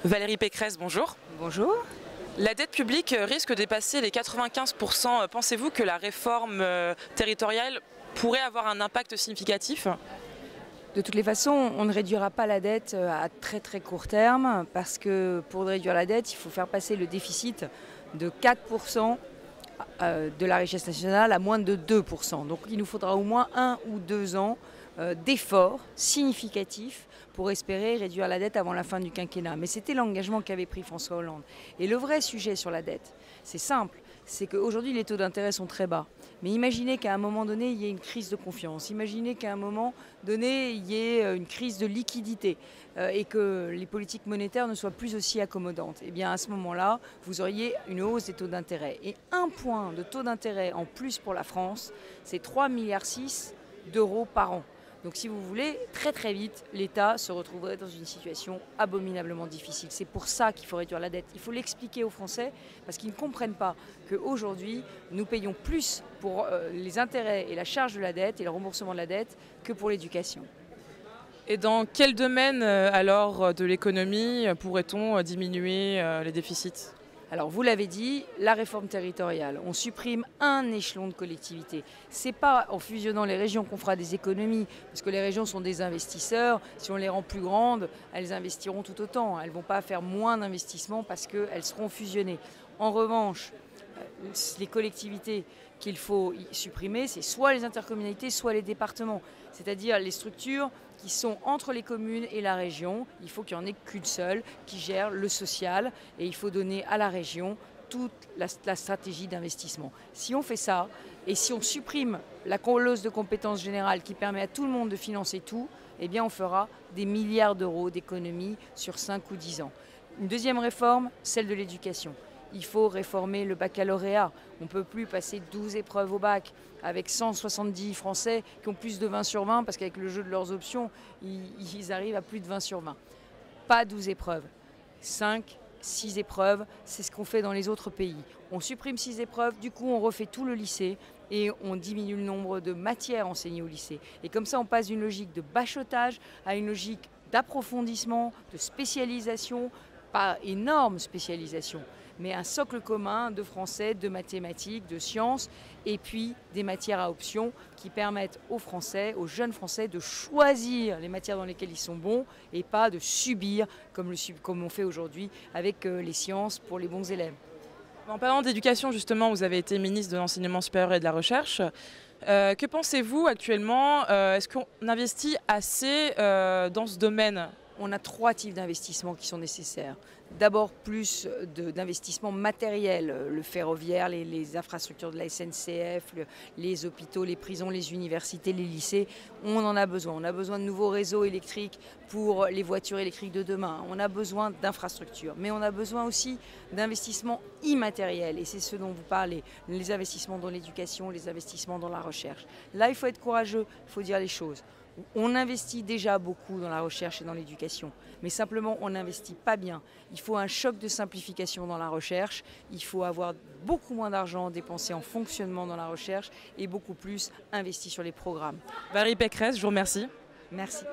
Valérie Pécresse, bonjour. Bonjour. La dette publique risque de dépasser les 95%. Pensez-vous que la réforme territoriale pourrait avoir un impact significatif? De toutes les façons, on ne réduira pas la dette à très court terme parce que pour réduire la dette, il faut faire passer le déficit de 4% de la richesse nationale à moins de 2%. Donc il nous faudra au moins 1 ou 2 ans d'efforts significatifs pour espérer réduire la dette avant la fin du quinquennat. Mais c'était l'engagement qu'avait pris François Hollande. Et le vrai sujet sur la dette, c'est simple, c'est qu'aujourd'hui les taux d'intérêt sont très bas. Mais imaginez qu'à un moment donné, il y ait une crise de confiance. Imaginez qu'à un moment donné, il y ait une crise de liquidité et que les politiques monétaires ne soient plus aussi accommodantes. Et bien à ce moment-là, vous auriez une hausse des taux d'intérêt. Et 1 point de taux d'intérêt en plus pour la France, c'est 3,6 milliards d'euros par an. Donc si vous voulez, très vite, l'État se retrouverait dans une situation abominablement difficile. C'est pour ça qu'il faut réduire la dette. Il faut l'expliquer aux Français parce qu'ils ne comprennent pas qu'aujourd'hui, nous payons plus pour les intérêts et la charge de la dette et le remboursement de la dette que pour l'éducation. Et dans quel domaine alors de l'économie pourrait-on diminuer les déficits? Alors vous l'avez dit, la réforme territoriale, on supprime un échelon de collectivité. Ce n'est pas en fusionnant les régions qu'on fera des économies, parce que les régions sont des investisseurs. Si on les rend plus grandes, elles investiront tout autant. Elles ne vont pas faire moins d'investissements parce qu'elles seront fusionnées. En revanche, les collectivités qu'il faut supprimer, c'est soit les intercommunalités, soit les départements. C'est-à-dire les structures qui sont entre les communes et la région. Il faut qu'il n'y en ait qu'une seule qui gère le social et il faut donner à la région toute la stratégie d'investissement. Si on fait ça et si on supprime la colosse de compétences générales qui permet à tout le monde de financer tout, eh bien on fera des milliards d'euros d'économies sur 5 ou 10 ans. Une deuxième réforme, celle de l'éducation. Il faut réformer le baccalauréat. On ne peut plus passer 12 épreuves au bac avec 170 Français qui ont plus de 20 sur 20 parce qu'avec le jeu de leurs options, ils arrivent à plus de 20 sur 20. Pas 12 épreuves. 5, 6 épreuves, c'est ce qu'on fait dans les autres pays. On supprime 6 épreuves, du coup on refait tout le lycée et on diminue le nombre de matières enseignées au lycée. Et comme ça on passe d'une logique de bachotage à une logique d'approfondissement, de spécialisation, pas énorme spécialisation, mais un socle commun de français, de mathématiques, de sciences, et puis des matières à option qui permettent aux Français, aux jeunes Français, de choisir les matières dans lesquelles ils sont bons et pas de subir comme on fait aujourd'hui avec les sciences pour les bons élèves. En parlant d'éducation, justement, vous avez été ministre de l'Enseignement supérieur et de la Recherche. Que pensez-vous actuellement? Est-ce qu'on investit assez dans ce domaine? On a 3 types d'investissements qui sont nécessaires. D'abord, plus d'investissements matériels, le ferroviaire, les infrastructures de la SNCF, les hôpitaux, les prisons, les universités, les lycées. On en a besoin. On a besoin de nouveaux réseaux électriques pour les voitures électriques de demain. On a besoin d'infrastructures. Mais on a besoin aussi d'investissements immatériels. Et c'est ce dont vous parlez, les investissements dans l'éducation, les investissements dans la recherche. Là, il faut être courageux, il faut dire les choses. On investit déjà beaucoup dans la recherche et dans l'éducation, mais simplement on n'investit pas bien. Il faut un choc de simplification dans la recherche, il faut avoir beaucoup moins d'argent dépensé en fonctionnement dans la recherche et beaucoup plus investi sur les programmes. Valérie Pécresse, je vous remercie. Merci.